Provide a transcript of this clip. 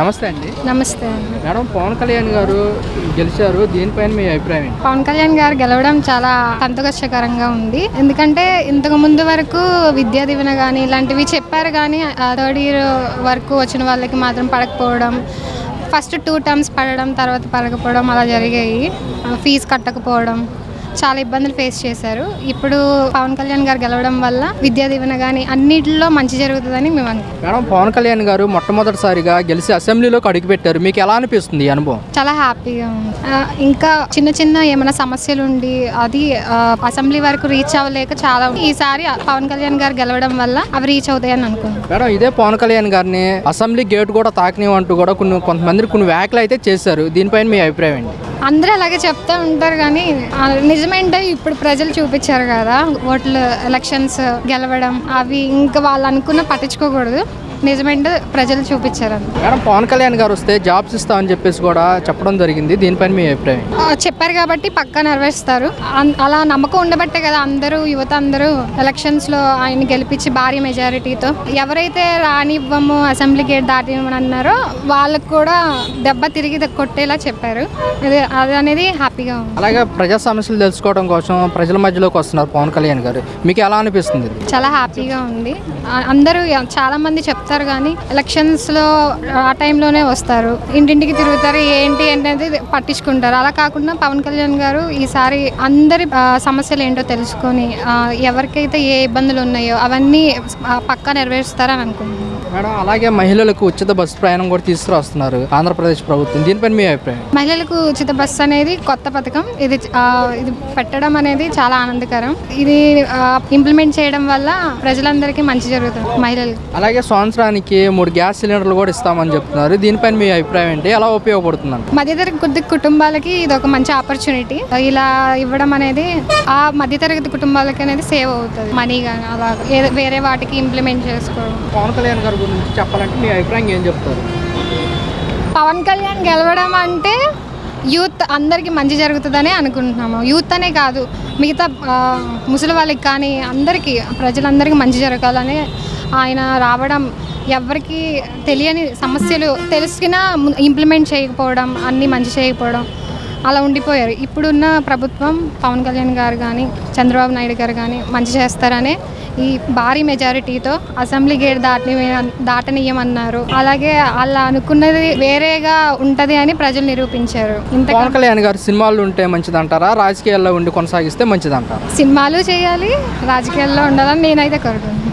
నమస్తే అండి. నమస్తే అండి. మేడం, పవన్ కళ్యాణ్ గారు గెలిచారు. దీనిపైన మీ అభిప్రాయం ఏంటి? పవన్ కళ్యాణ్ గారు గెలవడం చాలా సంతోషకరంగా ఉంది. ఎందుకంటే ఇంతకు ముందు వరకు విద్యా దీవెన కానీ ఇలాంటివి చెప్పారు, కానీ థర్డ్ ఇయర్ వరకు వచ్చిన వాళ్ళకి మాత్రం పడకపోవడం, ఫస్ట్ 2 టర్మ్స్ పడడం, తర్వాత పడకపోవడం అలా జరిగాయి. ఫీజు కట్టకపోవడం, చాలా ఇబ్బందులు ఫేస్ చేశారు. ఇప్పుడు పవన్ కళ్యాణ్ గారు గెలవడం వల్ల విద్యా దీవెన కానీ అన్నిటిలో మంచి జరుగుతుందని మేము అనుకుంటున్నాం. మేడం, పవన్ కళ్యాణ్ గారు మొట్టమొదటిసారిగా గెలిచి అసెంబ్లీలోకి అడుగుపెట్టారు. మీకు ఎలా అనిపిస్తుంది ఈ అనుభవం? చాలా హ్యాపీగా ఉంది. ఇంకా చిన్న చిన్న ఏమైనా సమస్యలు ఉండి అది అసెంబ్లీ వరకు రీచ్ అవ్వలేక చాలా ఈసారి పవన్ కళ్యాణ్ గారు గెలవడం వల్ల అవి రీచ్ అవుతాయని అనుకుంటున్నాను. మేడం, ఇదే పవన్ కళ్యాణ్ గారిని అసెంబ్లీ గేట్ కూడా తాకనివంటూ కూడా కొంతమంది కొన్ని వ్యాఖ్యలు అయితే చేశారు. దీనిపైన మీ అభిప్రాయం ఏంటి? అందరూ అలాగే చెప్తూ ఉంటారు, కానీ నిజమేంటే ఇప్పుడు ప్రజలు చూపించారు కదా, ఓట్లు ఎలక్షన్స్ గెలవడం అవి ఇంకా వాళ్ళు అనుకున్న పట్టించుకోకూడదు. నిజమేంటే ప్రజలు చూపించారు. మేడం, పవన్ కళ్యాణ్ గారు వస్తే జాబ్స్ ఇస్తామని చెప్పేసి కూడా చెప్పడం జరిగింది. దీనిపైన మీ అభిప్రాయం? చెప్పారు కాబట్టి పక్కా నెరవేరుస్తారు. అలా నమ్మకం ఉండబట్టే కదా యువత అందరూ ఎలక్షన్స్లో ఆయన గెలిపించి భారీ మెజారిటీతో ఎవరైతే రానివ్వము అసెంబ్లీ గేట్ దాటివ్వమని అన్నారో వాళ్ళకు కూడా దెబ్బ తిరిగి కొట్టేలా చెప్పారు. అది అనేది హ్యాపీగా ఉంది. అలాగే ప్రజా సమస్యలు తెలుసుకోవడం కోసం ప్రజల మధ్యలోకి వస్తున్నారు పవన్ కళ్యాణ్ గారు. మీకు ఎలా అనిపిస్తుంది? చాలా హ్యాపీగా ఉంది. అందరూ చాలా మంది చెప్తారు, కానీ ఎలక్షన్స్లో ఆ టైంలోనే వస్తారు, ఇంటింటికి తిరుగుతారు, ఏంటి అనేది పట్టించుకుంటారు. అలా కాకుండా పవన్ కళ్యాణ్ గారు ఈసారి అందరి సమస్యలు ఏంటో తెలుసుకొని ఎవరికైతే ఏ ఇబ్బందులు ఉన్నాయో అవన్నీ పక్కా నెరవేరుస్తారని అనుకుంటున్నాను. మేడం, అలాగే మహిళలకు ఉచిత బస్సు ప్రయాణం కూడా తీసుకురాస్తున్నారు ఆంధ్రప్రదేశ్ ప్రభుత్వం. దీనిపైన మీ అభిప్రాయం? మహిళలకు ఉచిత బస్సు అనేది కొత్త పథకం. ఇది పెట్టడం అనేది చాలా ఆనందకరం. ఇది ఇంప్లిమెంట్ చేయడం వల్ల ప్రజలందరికీ మంచి జరుగుతుంది. మహిళలకు అలాగే సంవత్సరానికి 3 గ్యాస్ సిలిండర్లు కూడా ఇస్తామని చెప్తున్నారు. దీనిపైన మీ అభిప్రాయం ఏంటి? ఎలా ఉపయోగపడుతుందంట? మధ్యతరగతి కుటుంబాలకి ఇది ఒక మంచి ఆపర్చునిటీ. ఇలా ఇవ్వడం అనేది ఆ మధ్యతరగతి కుటుంబాలకి అనేది సేవ్ అవుతుంది మనీ, కానీ అలా వేరే వాటికి ఇంప్లిమెంట్ చేసుకోవడం. పవన్ కళ్యాణ్ గారి గురించి చెప్పాలంటే మీ అభిప్రాయం ఏం చెప్తారు? పవన్ కళ్యాణ్ గెలవడం అంటే యూత్ అందరికీ మంచి జరుగుతుందని అనుకుంటున్నాము. యూత్ అనే కాదు, మిగతా ముసలి వాళ్ళకి కానీ అందరికీ ప్రజలందరికీ మంచి జరగాలని ఆయన రావడం, ఎవరికి తెలియని సమస్యలు తెలిసినా ఇంప్లిమెంట్ చేయకపోవడం, అన్నీ మంచి చేయకపోవడం అలా ఉండిపోయారు. ఇప్పుడున్న ప్రభుత్వం పవన్ కళ్యాణ్ గారు కానీ చంద్రబాబు నాయుడు గారు కానీ మంచి చేస్తారనే ఈ భారీ మెజారిటీతో అసెంబ్లీ గేట్ దాటనీయమన్నారు. అలాగే అలా అనుకున్నది వేరేగా ఉంటది అని ప్రజలు నిరూపించారు. పవన్ కళ్యాణ్ గారు సినిమాలు ఉంటే మంచిదంటారా, రాజకీయాల్లో ఉండి కొనసాగిస్తే మంచిదంటారా? సినిమాలు చేయాలి, రాజకీయాల్లో ఉండాలని నేనైతే కోరుకుంటున్నాను.